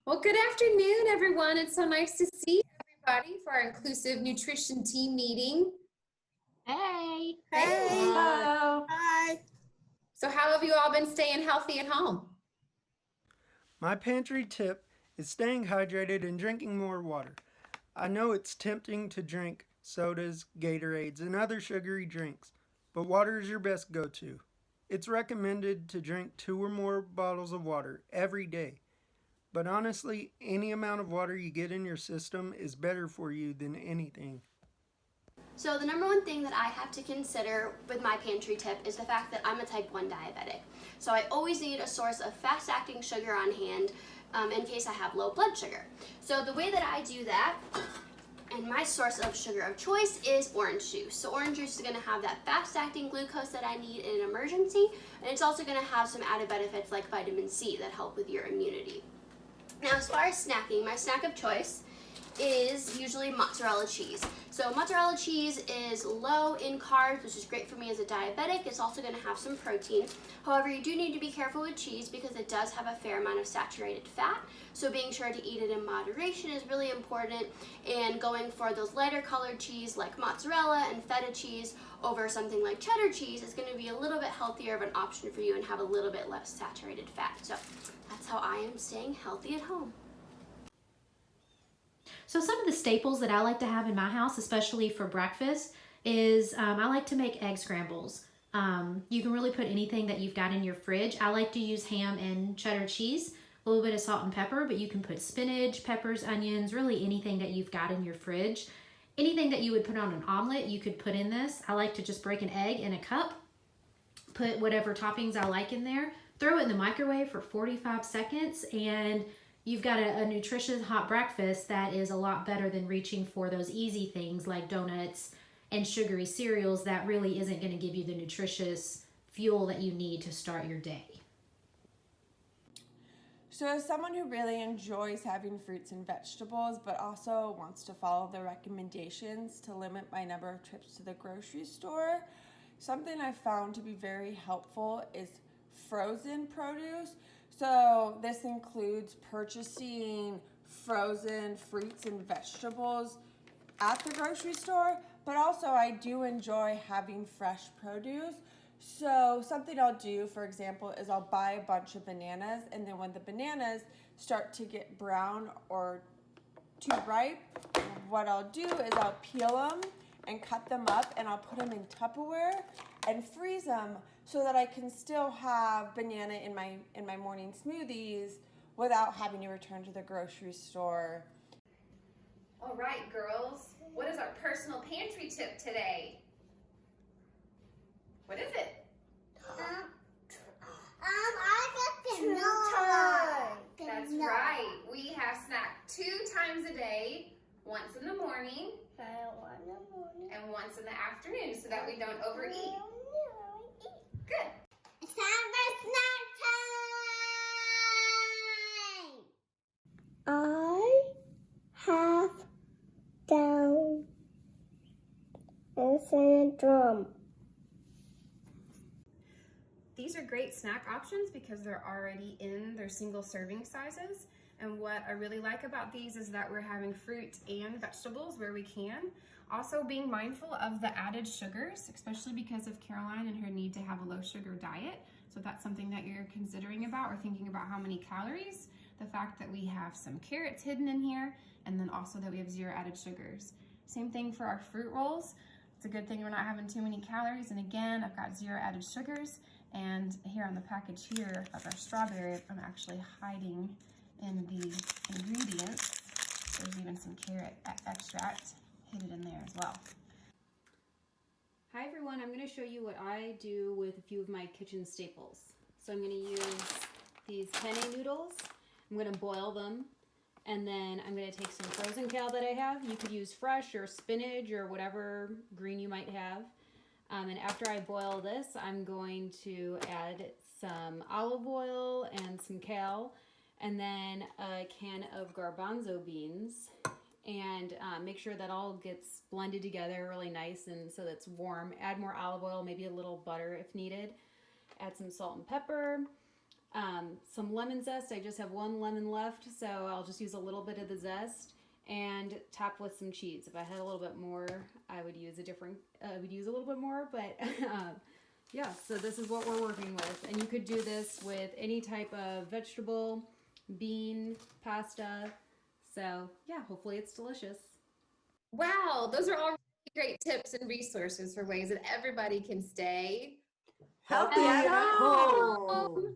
Well, good afternoon, everyone. It's so nice to see everybody for our inclusive nutrition team meeting. Hey. Hey. Hello. Hi. So how have you all been staying healthy at home? My pantry tip is staying hydrated and drinking more water. I know it's tempting to drink sodas, Gatorades, and other sugary drinks, but water is your best go-to. It's recommended to drink 2 or more bottles of water every day. But honestly, any amount of water you get in your system is better for you than anything. So the number one thing that I have to consider with my pantry tip is the fact that I'm a type 1 diabetic. So I always need a source of fast-acting sugar on hand in case I have low blood sugar. So the way that I do that, and my source of sugar of choice, is orange juice. So orange juice is going to have that fast-acting glucose that I need in an emergency, and it's also going to have some added benefits like vitamin C that help with your immunity. Now, as far as snacking, my snack of choice is usually mozzarella cheese. So mozzarella cheese is low in carbs, which is great for me as a diabetic. It's also going to have some protein. However, you do need to be careful with cheese because it does have a fair amount of saturated fat. So being sure to eat it in moderation is really important, and going for those lighter colored cheese like mozzarella and feta cheese over something like cheddar cheese is going to be a little bit healthier of an option for you and have a little bit less saturated fat. So that's how I am staying healthy at home. So some of the staples that I like to have in my house, especially for breakfast, is I like to make egg scrambles. You can really put anything that you've got in your fridge. I like to use ham and cheddar cheese, a little bit of salt and pepper, but you can put spinach, peppers, onions, really anything that you've got in your fridge. Anything that you would put on an omelet, you could put in this. I like to just break an egg in a cup, put whatever toppings I like in there, throw it in the microwave for 45 seconds, and you've got a nutritious hot breakfast that is a lot better than reaching for those easy things like donuts and sugary cereals that really isn't going to give you the nutritious fuel that you need to start your day. So as someone who really enjoys having fruits and vegetables, but also wants to follow the recommendations to limit my number of trips to the grocery store, something I've found to be very helpful is frozen produce. So this includes purchasing frozen fruits and vegetables at the grocery store, but also I do enjoy having fresh produce. So something I'll do, for example, is I'll buy a bunch of bananas, and then when the bananas start to get brown or too ripe, what I'll do is I'll peel them and cut them up, and I'll put them in Tupperware and freeze them so that I can still have banana in my morning smoothies without having to return to the grocery store. All right, girls. What is our personal pantry tip today? What is it? I got to know. That's right. We have snack 2 times a day, once in the morning and once in the afternoon, so that we don't overeat. Good. It's time for snack time. I have Down syndrome. These are great snack options because they're already in their single serving sizes. And what I really like about these is that we're having fruit and vegetables where we can. Also being mindful of the added sugars, especially because of Caroline and her need to have a low sugar diet. So if that's something that you're considering about or thinking about how many calories, the fact that we have some carrots hidden in here, and then also that we have 0 added sugars. Same thing for our fruit rolls. It's a good thing we're not having too many calories. And again, I've got 0 added sugars. And here on the package here of our strawberry, I'm actually hiding in the ingredients. There's even some carrot extract hidden in there as well. Hi everyone, I'm going to show you what I do with a few of my kitchen staples. So I'm going to use these penne noodles. I'm going to boil them, and then I'm going to take some frozen kale that I have. You could use fresh or spinach or whatever green you might have. And after I boil this, I'm going to add some olive oil and some kale, and then a can of garbanzo beans, and make sure that all gets blended together really nice and so that's warm. Add more olive oil, maybe a little butter if needed. Add some salt and pepper. Some lemon zest. I just have one lemon left, so I'll just use a little bit of the zest and top with some cheese. If I had a little bit more, I would use a little bit more, but yeah, so this is what we're working with. And you could do this with any type of vegetable, bean, pasta. So yeah, hopefully it's delicious. Wow, those are all really great tips and resources for ways that everybody can stay Healthy at home. home.